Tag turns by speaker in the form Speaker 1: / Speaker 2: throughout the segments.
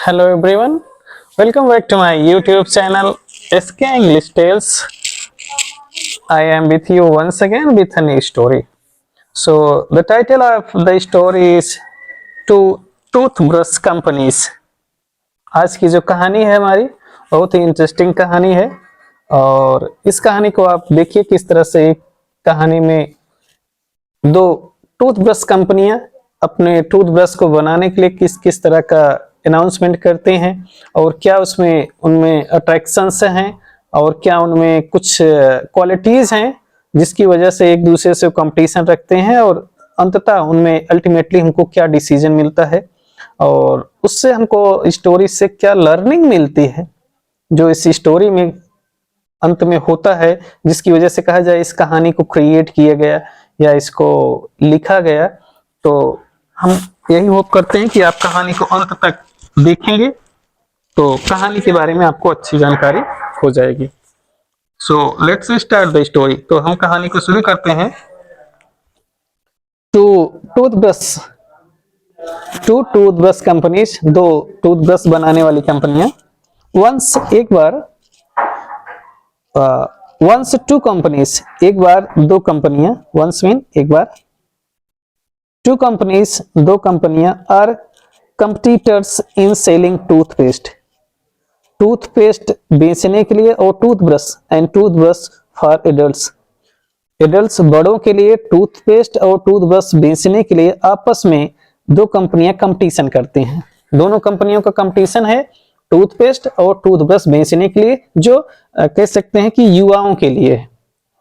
Speaker 1: Hello everyone, welcome back to my YouTube channel SK English Tales. I am with you once again with a new story. So the title of the story is Two Toothbrush Companies. आज की जो कहानी है हमारी बहुत ही interesting कहानी है और इस कहानी को आप देखिए किस तरह से कहानी में दो टूथब्रश कंपनियां अपने टूथब्रश को बनाने के लिए किस किस तरह का अनाउंसमेंट करते हैं और क्या उसमें उनमें अट्रैक्शंस हैं और क्या उनमें कुछ क्वालिटीज हैं जिसकी वजह से एक दूसरे से कंपटीशन रखते हैं और अंततः उनमें अल्टीमेटली हमको क्या डिसीजन मिलता है और उससे हमको स्टोरी से क्या लर्निंग मिलती है जो इस स्टोरी में अंत में होता है, जिसकी वजह से कहा जाए इस कहानी को क्रिएट किया गया या इसको लिखा गया। तो हम यही होप करते हैं कि आप कहानी को अंत तक देखेंगे तो कहानी के बारे में आपको अच्छी जानकारी हो जाएगी। So let's start the story. तो हम कहानी को शुरू करते हैं। टू टूथब्रश कंपनीज, दो टूथब्रश बनाने वाली कंपनियां। वंस एक बार वंस टू कंपनीज, एक बार दो कंपनियां। वंस मीन एक बार, टू कंपनीज दो कंपनियां are competitors in selling toothpaste, toothpaste बेचने के लिए और toothbrush and toothbrush for adults, adults बड़ों के लिए टूथपेस्ट और टूथब्रश बेचने के लिए आपस में दो कंपनियां कंपटीशन करती हैं। दोनों कंपनियों का कंपटीशन है टूथपेस्ट और टूथब्रश बेचने के लिए, जो कह सकते हैं कि युवाओं के लिए,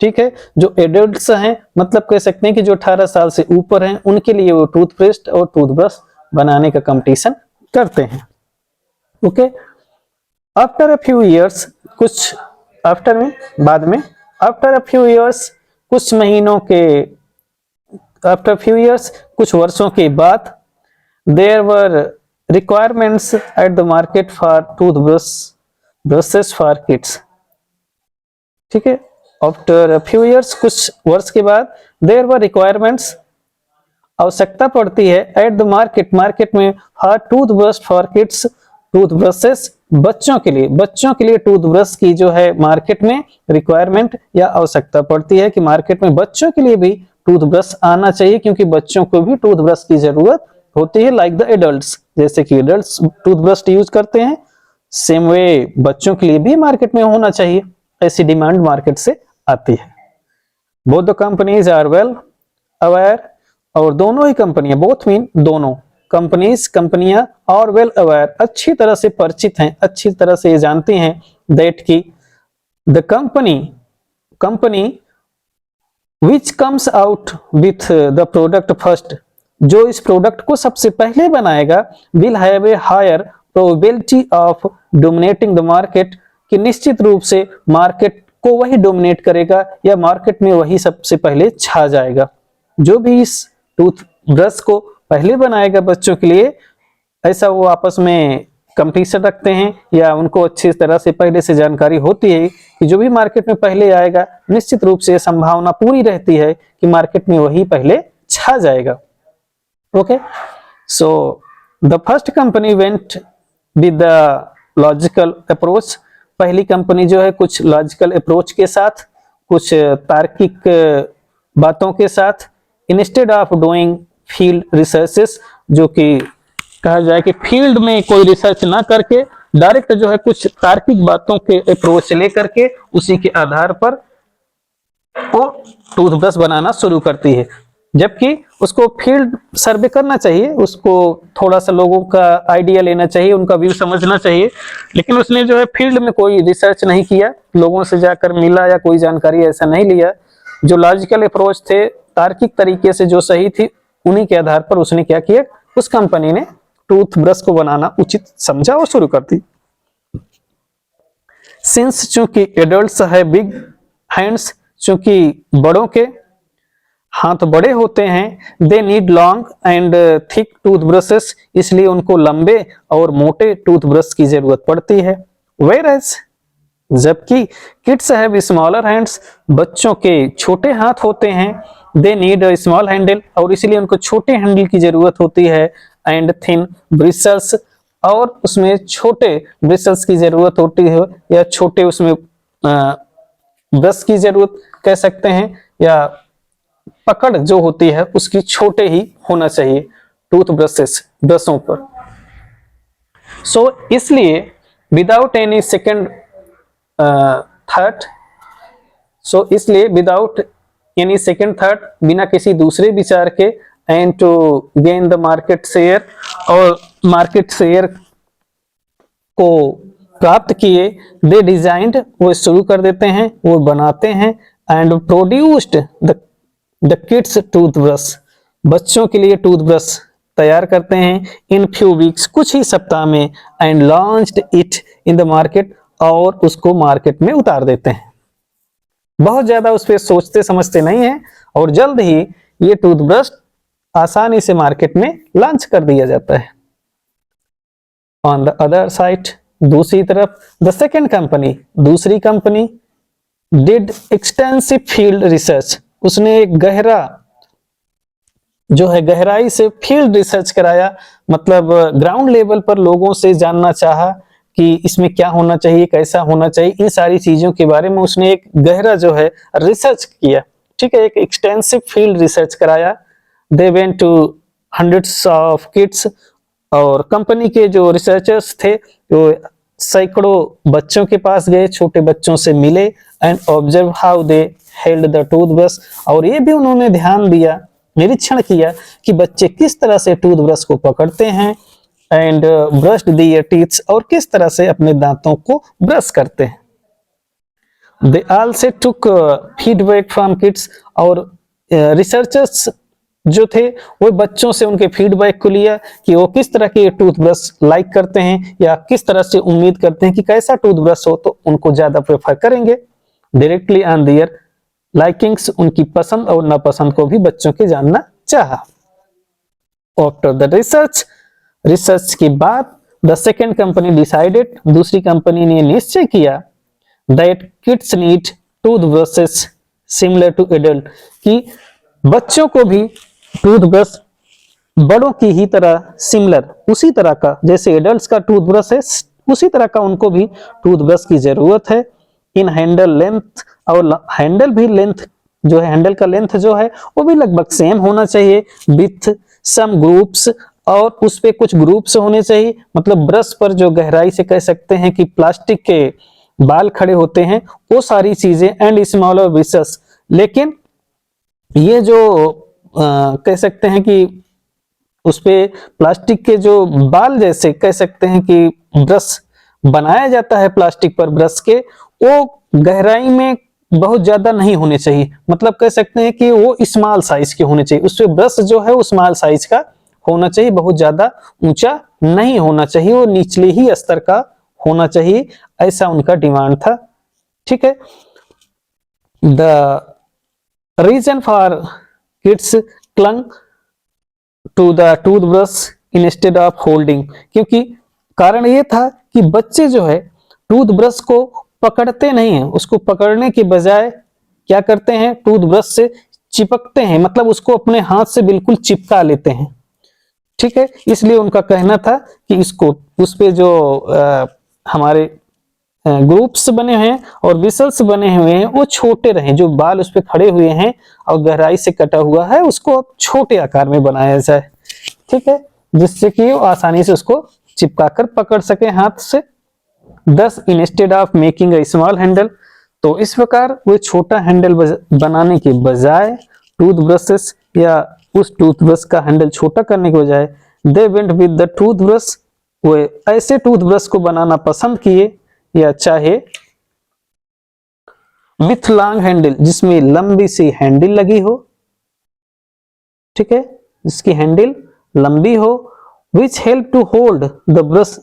Speaker 1: ठीक है। जो एडल्ट्स हैं मतलब कह सकते हैं कि जो 18 साल से ऊपर हैं उनके लिए वो टूथपेस्ट और टूथब्रश बनाने का कंपटीशन करते हैं। Okay, after a few years, कुछ आफ्टर में बाद में, आफ्टर अ फ्यू इयर्स कुछ महीनों के, आफ्टर फ्यू इयर्स कुछ वर्षों के बाद, there were requirements at the market for brushes for kids, ठीक है। after a few years कुछ वर्ष के बाद, there were requirements आवश्यकता पड़ती है at the market में for toothbrush for kids, toothbrushes बच्चों के लिए टूथब्रश की जो है मार्केट में रिक्वायरमेंट या आवश्यकता पड़ती है कि मार्केट में बच्चों के लिए भी टूथब्रश आना चाहिए, क्योंकि बच्चों को भी टूथब्रश की जरूरत होती है लाइक द एडल्ट्स। जैसे कि एडल्ट्स टूथब्रश यूज करते हैं, सेम वे बच्चों के लिए भी मार्केट में होना चाहिए, ऐसी डिमांड मार्केट से आती है। Both the companies are well aware, और दोनों ही कंपनियां, बोथ मीन दोनों कंपनियां और वेल अवेयर अच्छी तरह से परिचित हैं, अच्छी तरह से ये जानती हैं दैट की the company which comes out with the product first, जो इस प्रोडक्ट को सबसे पहले बनाएगा, will have a higher probability of dominating the market, कि निश्चित रूप से मार्केट को वही डोमिनेट करेगा या मार्केट में वही सबसे पहले छा जाएगा। जो भी इस टूथब्रश को पहले बनाएगा बच्चों के लिए, ऐसा वो आपस में कंपटीशन रखते हैं या उनको अच्छी तरह से पहले से जानकारी होती है कि जो भी मार्केट में पहले आएगा निश्चित रूप से संभावना पूरी रहती है कि मार्केट में वही पहले छा जाएगा। Okay, so the first company went with the logical approach, पहली कंपनी जो है कुछ लॉजिकल अप्रोच के साथ, कुछ तार्किक बातों के साथ, instead of doing field researches, जो कि कहा जाए कि फील्ड में कोई रिसर्च ना करके डायरेक्ट जो है कुछ तार्किक बातों के अप्रोच लेकर के उसी के आधार पर वो टूथब्रश बनाना शुरू करती है। जबकि उसको फील्ड सर्वे करना चाहिए, उसको थोड़ा सा लोगों का आइडिया लेना चाहिए, उनका व्यू समझना चाहिए, लेकिन उसने जो है फील्ड में कोई रिसर्च नहीं किया, लोगों से जाकर मिला या कोई जानकारी ऐसा नहीं लिया। जो लॉजिकल अप्रोच थे, तार्किक तरीके से जो सही थी, उन्हीं के आधार पर उसने क्या किया, उस कंपनी ने टूथब्रश को बनाना उचित समझा और शुरू कर दी। सिंस चूंकि एडल्ट्स है बिग हैंड्स, चूंकि बड़ों के हाथ बड़े होते हैं, they need long and thick toothbrushes, इसलिए उनको लंबे और मोटे टूथब्रश की जरूरत पड़ती है। वेयरएज, जबकि किड्स हैव स्मॉलर हैंड्स, बच्चों के छोटे हाथ होते हैं, they need a small handle, और इसलिए उनको छोटे हैंडल की जरूरत होती है, एंड थिन ब्रिसल्स, और उसमें छोटे ब्रशेस की जरूरत होती है, या छोटे उसमें ब्रश की जरूरत कह सकते हैं, या पकड़ जो होती है उसकी छोटे ही होना चाहिए टूथ ब्रशों पर। सो इसलिए without any second thought, without any second thought, बिना किसी दूसरे विचार के, and to gain the market share, और मार्केट शेयर को प्राप्त किए, दे डिजाइंड, वो शुरू कर देते हैं, वो बनाते हैं, and produced the kids toothbrush, बच्चों के लिए टूथब्रश तैयार करते हैं इन फ्यू वीक्स, कुछ ही सप्ताह में, and launched it in the market, और उसको मार्केट में उतार देते हैं। बहुत ज्यादा उस पर सोचते समझते नहीं है, और जल्द ही ये टूथब्रश आसानी से मार्केट में लॉन्च कर दिया जाता है। ऑन द अदर साइड, दूसरी तरफ, द सेकेंड कंपनी, दूसरी company, did extensive field research, उसने एक गहराई से फील्ड रिसर्च कराया, मतलब ग्राउंड लेवल पर लोगों से जानना चाहा कि इसमें क्या होना चाहिए, कैसा होना चाहिए, इन सारी चीजों के बारे में उसने एक गहरा रिसर्च किया। ठीक है, एक एक्सटेंसिव फील्ड रिसर्च कराया। They went to hundreds of kids, और कंपनी के जो रिसर्चर्स थे वो सैकड़ों बच्चों के पास गए, छोटे बच्चों से मिले, and observe how they held the toothbrush, और ये भी उन्होंने ध्यान दिया, निरीक्षण किया कि बच्चे किस तरह से टूथब्रश को पकड़ते हैं, एंड ब्रश्ड देयर टीथ, और किस तरह से अपने दांतों को ब्रश करते हैं। They also took feedback from kids, और रिसर्चर्स जो थे वो बच्चों से उनके फीडबैक को लिया कि वो किस तरह के टूथब्रश लाइक करते हैं, या किस तरह से उम्मीद करते हैं कि कैसा टूथब्रश हो तो उनको ज्यादा प्रेफर करेंगे। डायरेक्टली ऑन देयर लाइकिंग्स, उनकी पसंद और नापसंद को भी बच्चों के जानना चाहा। आफ्टर द रिसर्च के बाद, द सेकेंड कंपनी डिसाइडेड, दूसरी कंपनी ने निश्चय किया, that kids need toothbrushes similar to adult, कि बच्चों को भी टूथब्रश बड़ों की ही तरह सिमिलर, उसी तरह का जैसे एडल्ट्स का टूथब्रश है उसी तरह का उनको भी टूथब्रश की जरूरत है। इन हैंडल लेंथ, और हैंडल भी लेंथ जो है, हैंडल का लेंथ जो है वो भी लगभग सेम होना चाहिए, विथ सम ग्रुप्स, और उस पे कुछ ग्रुप्स होने चाहिए, मतलब ब्रश पर जो गहराई से कह सकते हैं कि प्लास्टिक के बाल खड़े होते हैं वो सारी चीजें, एंड स्मॉलर ब्रशेस, लेकिन ये जो कह सकते हैं कि उस पे प्लास्टिक के जो बाल जैसे कह सकते हैं कि ब्रश बनाया जाता है प्लास्टिक पर ब्रश के, वो गहराई में बहुत ज्यादा नहीं होने चाहिए, मतलब कह सकते हैं कि वो स्मॉल साइज के होने चाहिए, उससे ब्रश जो है वो स्मॉल साइज का होना चाहिए, बहुत ज्यादा ऊंचा नहीं होना चाहिए, वो निचले ही स्तर का होना चाहिए, ऐसा उनका डिमांड था। ठीक है, the reason for kids clung to the toothbrush instead of holding, क्योंकि कारण ये था कि बच्चे जो है टूथब्रश को पकड़ते नहीं हैं, उसको पकड़ने के बजाय क्या करते हैं, टूथब्रश से चिपकते हैं, मतलब उसको अपने हाथ से बिल्कुल चिपका लेते हैं। ठीक है, इसलिए उनका कहना था कि इसको उस पे जो हमारे ग्रुप्स बने हैं और विसल्स बने हुए हैं वो छोटे रहें, जो बाल उस पे खड़े हुए हैं और गहराई से कटा हुआ है उसको छोटे आकार में बनाया जाए। ठीक है, जिससे कि वो आसानी से उसको चिपकाकर पकड़ सके हाथ से। दस instead of making a small handle, तो इस प्रकार वो छोटा हैंडल बनाने के बजाय टूथब्रशेस या उस टूथब्रश का हैंडल छोटा करने के बजाय they went with the toothbrush, वो ऐसे टूथब्रश को बनाना पसंद किए या चाहे विथ लॉन्ग हैंडल, जिसमें लंबी सी हैंडल लगी हो। ठीक है, जिसकी हैंडल लंबी हो, which help to hold the brush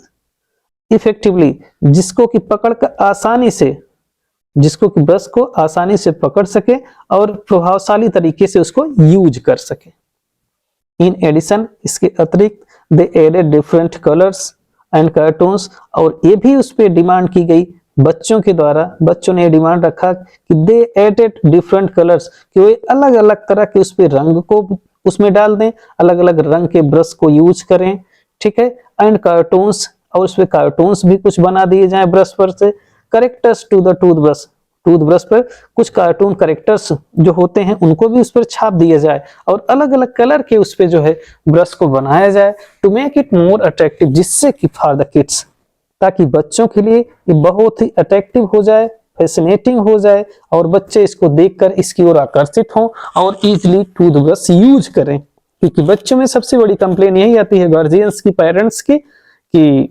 Speaker 1: effectively, जिसको कि पकड़ कर आसानी से, जिसको कि ब्रश को आसानी से पकड़ सके और प्रभावशाली तरीके से उसको यूज कर सके। इन एडिशन, इसके अतिरिक्त they added different colours and cartoons, और ये भी उस पर डिमांड की गई बच्चों के द्वारा, बच्चों ने डिमांड रखा कि दे एडेड डिफरेंट कलर्स, कि वो अलग अलग तरह के उस पे रंग को उसमें डाल दें, अलग अलग रंग के ब्रश को यूज करें। ठीक है, एंड कार्टून्स, और उसपे कार्टून्स भी कुछ बना दिए जाए ब्रश पर से। Characters to the toothbrush, toothbrush पर कुछ कार्टून करेक्टर्स जो होते हैं उनको भी उस पर छाप दिया जाए, और अलग अलग कलर के उस पे जो है ब्रश को बनाया जाए, to make it more attractive, जिससे कि फॉर द किड्स, ताकि बच्चों के लिए ये बहुत ही अट्रैक्टिव हो जाए, फैसिनेटिंग हो जाए, और बच्चे इसको देखकर इसकी ओर आकर्षित हों और इजीली टूथब्रश यूज करें। क्योंकि बच्चों में सबसे बड़ी कंप्लेन यही आती है गार्जियंस की, पेरेंट्स की, कि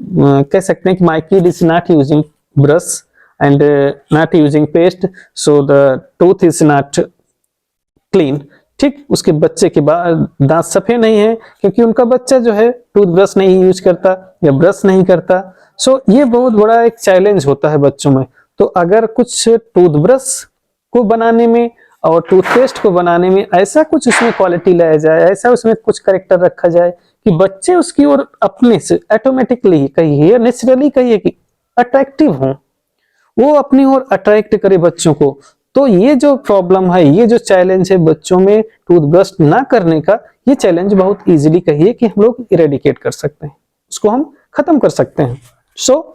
Speaker 1: कह सकते हैं कि my kid is not using brush and not using paste, so the tooth is not clean. ठीक, उसके बच्चे के दांत सफेद नहीं है क्योंकि उनका बच्चा जो है टूथब्रश नहीं यूज करता या ब्रश नहीं करता। सो ये बहुत बड़ा एक चैलेंज होता है बच्चों में। तो अगर कुछ टूथब्रश को बनाने में और टूथपेस्ट को बनाने में ऐसा कुछ उसमें क्वालिटी लाया जाए, ऐसा उसमें कुछ करेक्टर रखा जाए कि बच्चे उसकी ओर अपने से ऑटोमेटिकली कहिए या नेचुरली कहिए कि अट्रैक्टिव हों, वो अपनी ओर अट्रैक्ट करे बच्चों को। तो ये जो प्रॉब्लम है, ये जो चैलेंज है बच्चों में टूथब्रश ना करने का, ये चैलेंज बहुत इजीली कहिए कि हम लोग इरेडिकेट कर सकते हैं, उसको हम खत्म कर सकते हैं। सो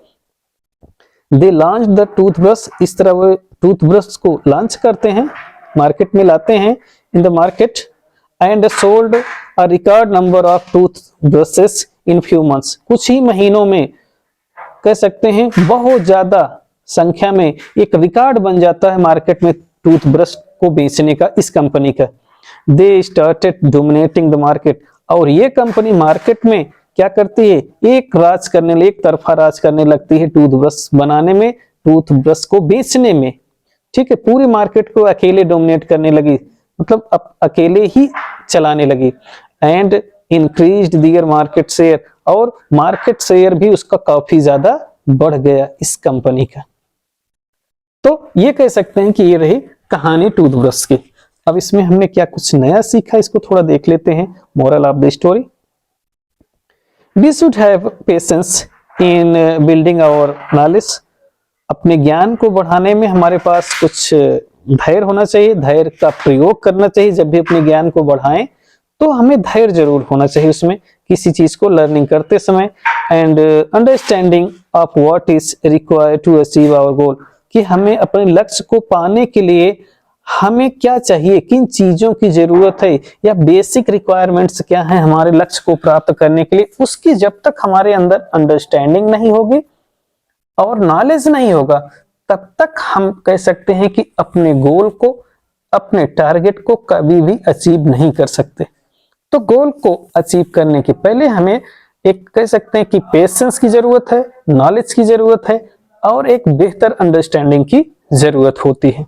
Speaker 1: दे लॉन्च द टूथब्रश, इस तरह वो टूथब्रश को लॉन्च करते हैं, मार्केट में लाते हैं in the market, and sold a record number of toothbrushes in few months, कुछ ही महीनों में कह सकते हैं बहुत ज्यादा संख्या में एक रिकॉर्ड बन जाता है मार्केट में टूथब्रश को बेचने का इस कंपनी का। They started dominating the market, और ये कंपनी मार्केट में क्या करती है, एक तरफा राज करने लगती है टूथब्रश बनाने में, टूथब्रश को बेचने में। ठीक है, पूरी मार्केट को अकेले डोमिनेट करने लगी, मतलब अब अकेले ही चलाने लगी। And increased their market share, और मार्केट शेयर भी उसका काफी ज्यादा बढ़ गया इस कंपनी का। तो ये कह सकते हैं कि ये रही कहानी टूथब्रश की। अब इसमें हमने क्या कुछ नया सीखा, इसको थोड़ा देख लेते हैं। Moral of the story, we should have patience in building our knowledge, अपने ज्ञान को बढ़ाने में हमारे पास कुछ धैर्य होना चाहिए, धैर्य का प्रयोग करना चाहिए। जब भी अपने ज्ञान को बढ़ाएं तो हमें धैर्य जरूर होना चाहिए उसमें, किसी चीज को लर्निंग करते समय। And understanding of what is required to achieve our goal, कि हमें अपने लक्ष्य को पाने के लिए हमें क्या चाहिए, किन चीजों की जरूरत है, या बेसिक रिक्वायरमेंट्स क्या है हमारे लक्ष्य को प्राप्त करने के लिए, उसकी जब तक हमारे अंदर अंडरस्टैंडिंग नहीं होगी और नॉलेज नहीं होगा, तब तक हम कह सकते हैं कि अपने गोल को, अपने टारगेट को कभी भी अचीव नहीं कर सकते। तो गोल को अचीव करने के पहले हमें एक कह सकते हैं कि पेशेंस की जरूरत है, नॉलेज की जरूरत है, और एक बेहतर अंडरस्टैंडिंग की जरूरत होती है।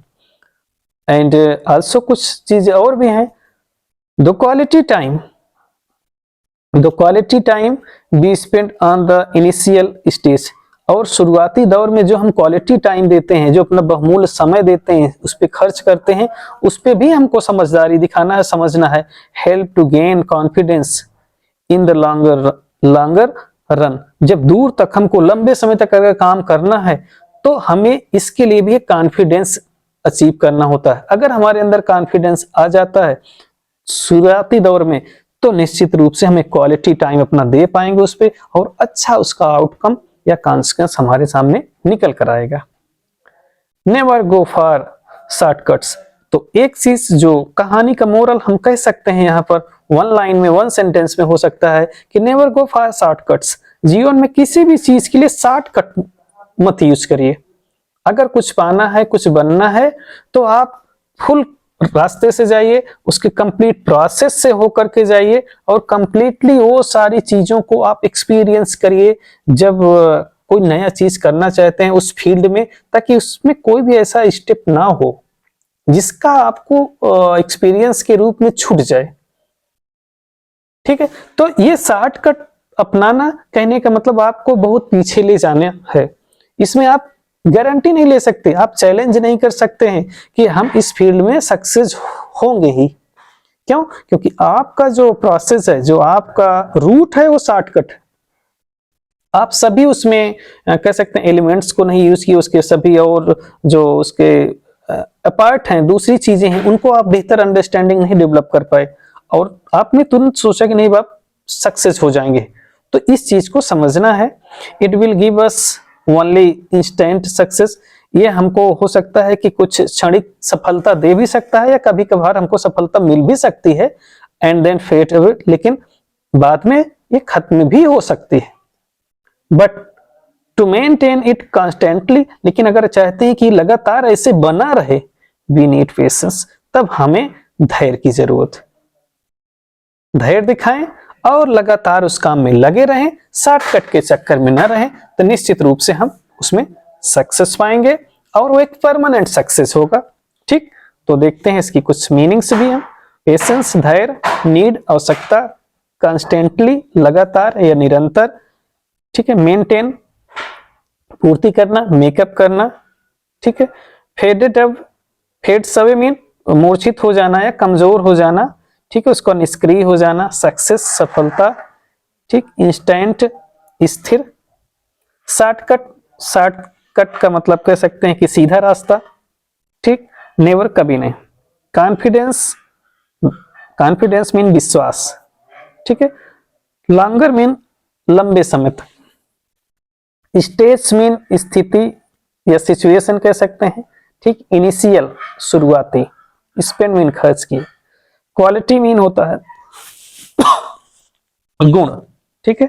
Speaker 1: एंड आल्सो कुछ चीजें और भी हैं। The quality time be spend on the initial stage, और शुरुआती दौर में जो हम क्वालिटी टाइम देते हैं, जो अपना बहुमूल्य समय देते हैं, उस पर खर्च करते हैं, उस पर भी हमको समझदारी दिखाना है, समझना है। Help to gain confidence in the longer run, जब दूर तक हमको लंबे समय तक अगर काम करना है तो हमें इसके लिए भी एक कॉन्फिडेंस अचीव करना होता है। अगर हमारे अंदर कॉन्फिडेंस आ जाता है शुरुआती दौर में, तो निश्चित रूप से हमें क्वालिटी टाइम अपना दे पाएंगे उस पे, और अच्छा उसका आउटकम या कॉन्सिक्वेंस हमारे सामने निकल कर आएगा। नेवर गो फॉर शॉर्टकट्स, तो एक चीज जो कहानी का मोरल हम कह सकते हैं यहाँ पर, वन लाइन में, वन सेंटेंस में हो सकता है कि नेवर गो फॉर शॉर्टकट्स, जीवन में किसी भी चीज के लिए शॉर्टकट मत यूज करिए। अगर कुछ पाना है, कुछ बनना है, तो आप फुल रास्ते से जाइए, उसके कंप्लीट प्रोसेस से होकर के जाइए, और कंप्लीटली वो सारी चीजों को आप एक्सपीरियंस करिए जब कोई नया चीज करना चाहते हैं उस फील्ड में, ताकि उसमें कोई भी ऐसा स्टेप ना हो जिसका आपको एक्सपीरियंस के रूप में छूट जाए। ठीक है, तो ये शॉर्टकट अपनाना कहने का मतलब आपको बहुत पीछे ले जाना है। इसमें आप गारंटी नहीं ले सकते, आप चैलेंज नहीं कर सकते हैं कि हम इस फील्ड में सक्सेस होंगे ही। क्यों? क्योंकि आपका जो प्रोसेस है, जो आपका रूट है, वो शॉर्टकट है। आप सभी उसमें कह सकते हैं एलिमेंट्स को नहीं यूज किए, उसके सभी और जो उसके अपार्ट हैं, दूसरी चीजें हैं, उनको आप बेहतर अंडरस्टैंडिंग नहीं डेवलप कर पाए, और आपने तुरंत सोचा कि नहीं आप सक्सेस हो जाएंगे। तो इस चीज को समझना है। It will give us only instant success, ये हमको हो सकता है कि कुछ क्षणिक सफलता दे भी सकता है या कभी कभार हमको सफलता मिल भी सकती है, एंड देन फेड अवे, लेकिन बाद में ये खत्म भी हो सकती है। But to maintain it constantly, लेकिन अगर चाहते हैं कि लगातार ऐसे बना रहे, वी नीड पेशेंस, तब हमें धैर्य की जरूरत है। धैर्य दिखाएं और लगातार उस काम में लगे रहें, शॉर्टकट के चक्कर में न रहें, तो निश्चित रूप से हम उसमें सक्सेस पाएंगे और वो एक परमानेंट सक्सेस होगा। ठीक, तो देखते हैं इसकी कुछ मीनिंग्स भी हैं। पेशेंस, धैर्य, नीड, आवश्यकता, कंस्टेंटली, लगातार या निरंतर, ठीक है, मेंटेन, पूर्ति करना, मेकअप करना, ठीक है, faded up, fades away mean मूर्छित हो जाना या कमजोर हो जाना, ठीक है, उसका निष्क्रिय हो जाना, सक्सेस, सफलता, ठीक, इंस्टेंट, स्थिर, शॉर्टकट, शॉर्टकट का मतलब कह सकते हैं कि सीधा रास्ता, ठीक, नेवर, कभी नहीं, कॉन्फिडेंस, कॉन्फिडेंस मीन विश्वास, ठीक है, लॉन्गर मीन लंबे समय तक, स्टेज मीन स्थिति या सिचुएशन कह सकते हैं, ठीक, इनिशियल, शुरुआती, स्पेंड मीन खर्च किए, क्वालिटी मीन होता है गुण, ठीक है,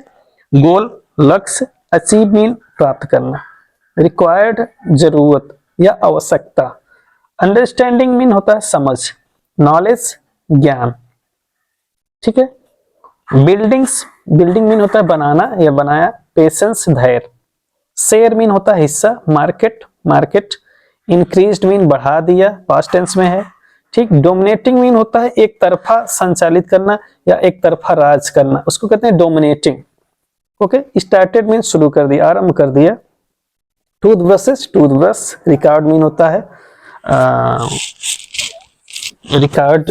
Speaker 1: गोल, लक्ष्य, अचीव मीन प्राप्त करना, रिक्वायर्ड, जरूरत या आवश्यकता, अंडरस्टैंडिंग मीन होता है समझ, नॉलेज, ज्ञान, ठीक है, बिल्डिंग्स, बिल्डिंग मीन होता है बनाना या बनाया, पेशेंस, धैर्य, शेयर मीन होता है हिस्सा, मार्केट, मार्केट, इंक्रीज्ड मीन बढ़ा दिया, पास्ट टेंस में है, ठीक, डोमिनेटिंग मीन होता है एक तरफा संचालित करना या एक तरफा राज करना, उसको कहते हैं डोमिनेटिंग। ओके, स्टार्टेड मीन शुरू कर दिया, आरंभ कर दिया, tooth brushes, tooth brush, record mean होता है रिकॉर्ड,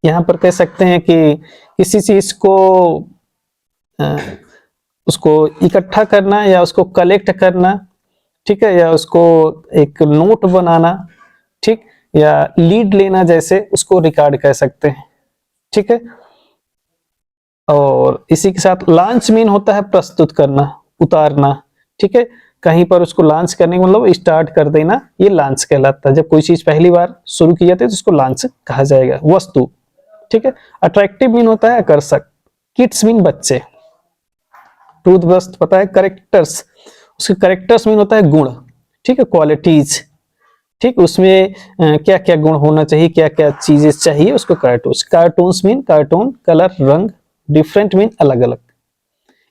Speaker 1: यहां पर कह सकते हैं कि किसी चीज को उसको इकट्ठा करना या उसको कलेक्ट करना, ठीक है, या उसको एक नोट बनाना, ठीक, या लीड लेना, जैसे उसको रिकॉर्ड कह सकते हैं, ठीक है। और इसी के साथ लॉन्च मीन होता है प्रस्तुत करना, उतारना, ठीक है, कहीं पर उसको लॉन्च करने का मतलब स्टार्ट कर देना, ये लॉन्च कहलाता है। जब कोई चीज पहली बार शुरू की जाती है तो उसको लॉन्च कहा जाएगा, वस्तु, ठीक है। अट्रैक्टिव मीन होता है आकर्षक, किड्स मीन बच्चे, टूथब्रश पता है, करेक्टर्स, उसके करेक्टर्स मीन होता है गुण, ठीक है, क्वालिटीज, ठीक, उसमें क्या क्या गुण होना चाहिए, क्या क्या चीजें चाहिए उसको, cartoons, cartoons mean cartoon, colour, रंग, डिफरेंट मीन अलग अलग,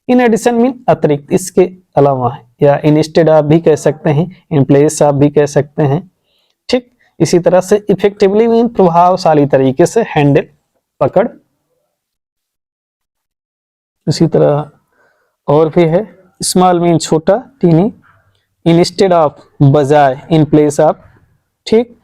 Speaker 1: इन एडिशन मीन अतिरिक्त, इसके अलावा, या इंस्टेड आप भी कह सकते हैं, इन प्लेस आप भी कह सकते हैं, ठीक। इसी तरह से इफेक्टिवली मीन प्रभावशाली तरीके से, हैंडल, पकड़, इसी तरह और भी है, स्मॉल मीन छोटा, टीनी, इंस्टेड ऑफ बजाय, इन प्लेस ऑफ, ठीक,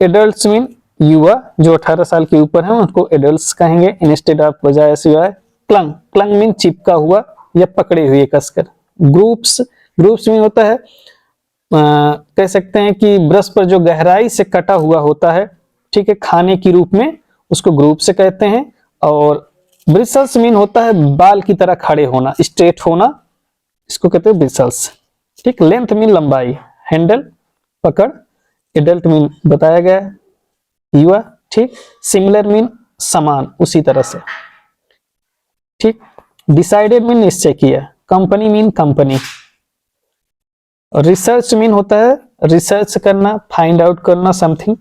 Speaker 1: एडल्ट्स मीन युवा जो 18 साल के ऊपर हैं उनको एडल्ट्स कहेंगे, इंस्टेड ऑफ बजाय सिवाय, क्लंग, क्लंग मीन चिपका हुआ या पकड़े हुए कसकर, ग्रुप्स, ग्रुप्स मीन होता है कह सकते हैं कि ब्रश पर जो गहराई से कटा हुआ होता है, ठीक है, खाने की रूप में, उसको ग्रुप से कहते हैं। और ब्रिसल्स मीन होता है बाल की तरह खड़े होना, स्ट्रेट होना, इसको कहते हैं ब्रिसल्स, ठीक। लेंथ मीन लंबाई, हैंडल, पकड़, एडल्ट मीन बताया गया, युवा, ठीक। सिमिलर मीन समान, उसी तरह से, ठीक। डिसाइडेड मीन निश्चय किया, company mean company, research mean होता है रिसर्च करना, फाइंड आउट करना समथिंग,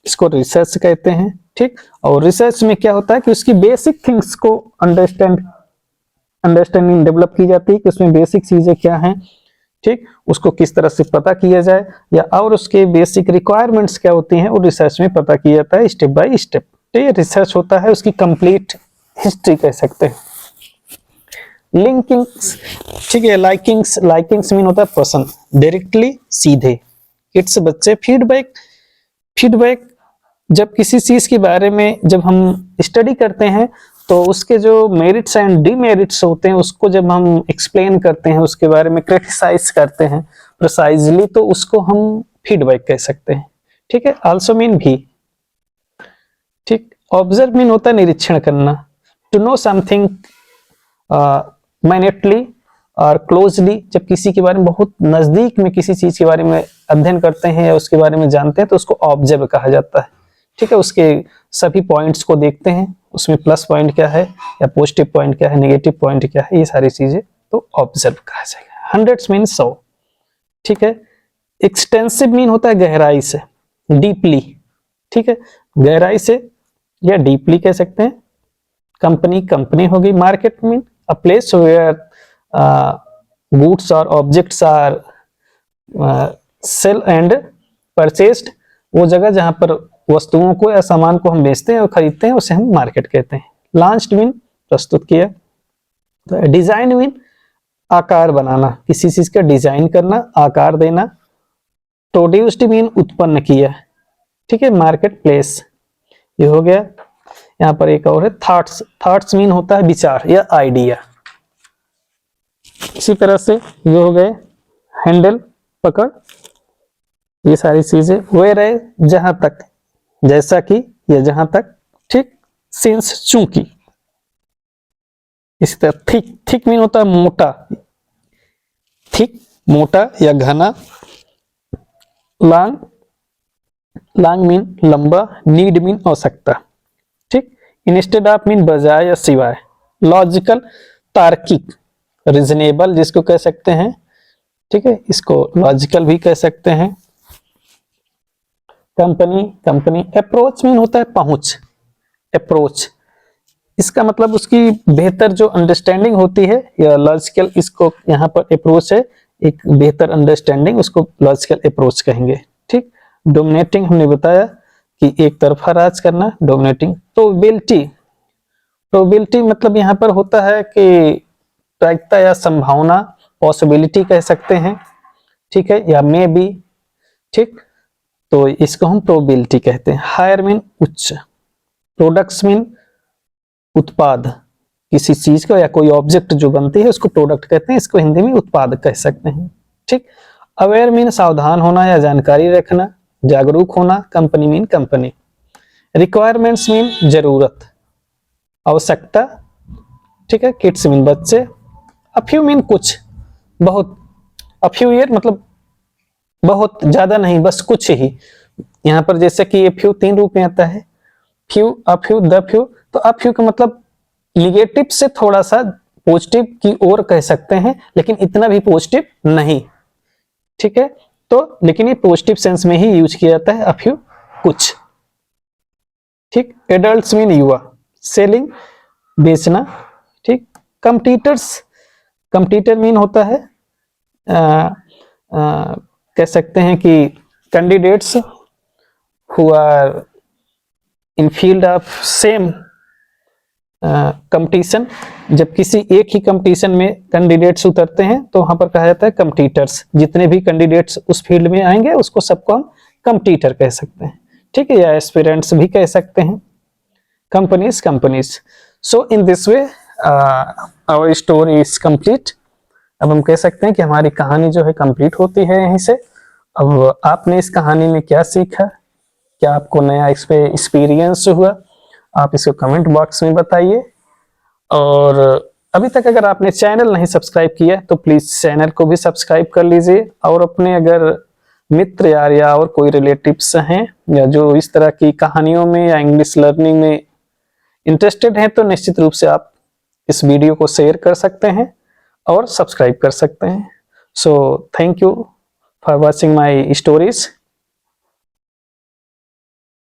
Speaker 1: इसको रिसर्च कहते हैं, ठीक। और रिसर्च में क्या होता है कि उसकी बेसिक थिंग्स को अंडरस्टैंडिंग डेवलप की जाती है कि उसमें बेसिक चीजें क्या हैं, ठीक, उसको किस तरह से पता किया जाए, या और उसके बेसिक रिक्वायरमेंट्स क्या होती हैं वो रिसर्च में पता किया जाता है स्टेप बाय स्टेप। तो ये रिसर्च होता है, उसकी कंप्लीट हिस्ट्री कह सकते हैं। लिंकिंग्स, ठीक है, लाइकिंग्स, लाइकिंग्स मीन होता है पसंद, डायरेक्टली, सीधे, किड्स बच्चे, फीडबैक, फीडबैक जब किसी चीज के बारे में जब हम स्टडी करते हैं तो उसके जो मेरिट्स एंड डीमेरिट्स होते हैं उसको जब हम एक्सप्लेन करते हैं, उसके बारे में क्रिटिसाइज करते हैं प्रिसाइजली, तो उसको हम फीडबैक कह सकते हैं, ठीक है। आल्सो मीन भी, ठीक। ऑब्जर्व मीन होता है निरीक्षण करना, टू नो समथिंग माइन्यूटली और क्लोजली, जब किसी के बारे में बहुत नजदीक में किसी चीज के बारे में अध्ययन करते हैं या उसके बारे में जानते हैं तो उसको ऑब्जर्व कहा जाता है। ठीक है, उसके सभी पॉइंट्स को देखते हैं, उसमें प्लस पॉइंट क्या है या पॉजिटिव पॉइंट क्या है, नेगेटिव पॉइंट क्या है, ये सारी चीजें तो ऑब्जर्व कहा जाएगा। Hundreds mean 100। ठीक है, एक्सटेंसिव मीन होता है गहराई से, डीपली। ठीक है, गहराई से या डीपली कह सकते हैं। कंपनी, कंपनी होगी। Market mean a place where goods or objects are sell and purchased, वो जगह जहां पर वस्तुओं को या सामान को हम बेचते हैं और खरीदते हैं उसे हम मार्केट कहते हैं। लॉन्च्ड मीन प्रस्तुत किया। तो डिजाइन मीन आकार बनाना, किसी चीज का डिजाइन करना, आकार देना। प्रोड्यूस्ड मीन उत्पन्न किया। ठीक है, मार्केट प्लेस ये हो गया। यहाँ पर एक और है थॉट्स। थॉट्स मीन होता है विचार या आइडिया। इसी तरह से ये हो गए हैंडल, पकड़, ये सारी चीजें। वेयर है जहां तक, जैसा कि या जहां तक। ठीक, सिंस चूंकि। इसी तरह थिक। थिक मीन होता है मोटा, थिक मोटा या घना। लॉन्ग, लॉन्ग मीन लंबा। नीड मीन आवश्यकता। ठीक, इंस्टेड ऑफ मीन बजाय या सिवाय। लॉजिकल तार्किक, रीजनेबल जिसको कह सकते हैं। ठीक है, इसको लॉजिकल भी कह सकते हैं। Company, company. अप्रोच मीन होता है पहुंच, अप्रोच। इसका मतलब उसकी बेहतर जो अंडरस्टैंडिंग होती है या लॉजिकल, इसको यहाँ पर अप्रोच है, एक बेहतर अंडरस्टैंडिंग, उसको लॉजिकल अप्रोच कहेंगे। ठीक, डोमिनेटिंग हमने बताया कि एक तरफा राज करना, डोमिनेटिंग। प्रोबेबिलिटी, प्रोबेबिलिटी मतलब यहाँ पर होता है कि प्रायिकता या संभावना, पॉसिबिलिटी कह सकते हैं। ठीक है, या मे बी। ठीक, तो इसको हम प्रोबेबिलिटी कहते हैं। हायर मीन उच्च। प्रोडक्ट्स मीन उत्पाद, किसी चीज का या कोई ऑब्जेक्ट जो बनती है उसको प्रोडक्ट कहते हैं, इसको हिंदी में उत्पाद कह सकते हैं। ठीक, अवेयर मीन सावधान होना या जानकारी रखना, जागरूक होना। Company mean company. Requirements mean जरूरत, आवश्यकता। ठीक है, किड्स मीन बच्चे। अ फ्यू मीन कुछ, बहुत। अ फ्यू ईयर मतलब बहुत, ज्यादा नहीं, बस कुछ ही। यहाँ पर जैसे कि ये फ्यू 3 रूप में आता है, few, a few, the few. तो अ फ्यू का मतलब निगेटिव से थोड़ा सा पॉजिटिव की ओर कह सकते हैं, लेकिन इतना भी पॉजिटिव नहीं। ठीक है, तो लेकिन ये पॉजिटिव सेंस में ही यूज किया जाता है, अ फ्यू कुछ। ठीक, एडल्ट्स मीन युवा। सेलिंग बेचना। ठीक, कंपटीटर्स, कंपटीटर मीन होता है कह सकते हैं कि candidates who are in field of same competition. जब किसी एक ही कंपटीशन में कैंडिडेट्स उतरते हैं तो वहां पर कहा जाता है कंपटीटर्स। जितने भी कैंडिडेट्स उस फील्ड में आएंगे उसको सबको हम कंपटीटर कह सकते हैं। ठीक है, या एस्पिरेंट्स भी कह सकते हैं। Companies, companies. So in this way our story is complete. अब हम कह सकते हैं कि हमारी कहानी जो है कंप्लीट होती है यहीं से। अब आपने इस कहानी में क्या सीखा, क्या आपको नया इस पे एक्सपीरियंस हुआ, आप इसको कमेंट बॉक्स में बताइए। और अभी तक अगर आपने चैनल नहीं सब्सक्राइब किया तो प्लीज चैनल को भी सब्सक्राइब कर लीजिए। और अपने अगर मित्र यार या और कोई रिलेटिव्स हैं या जो इस तरह की कहानियों में या इंग्लिश लर्निंग में इंटरेस्टेड हैं तो निश्चित रूप से आप इस वीडियो को शेयर कर सकते हैं और सब्सक्राइब कर सकते हैं। So thank you for watching my stories.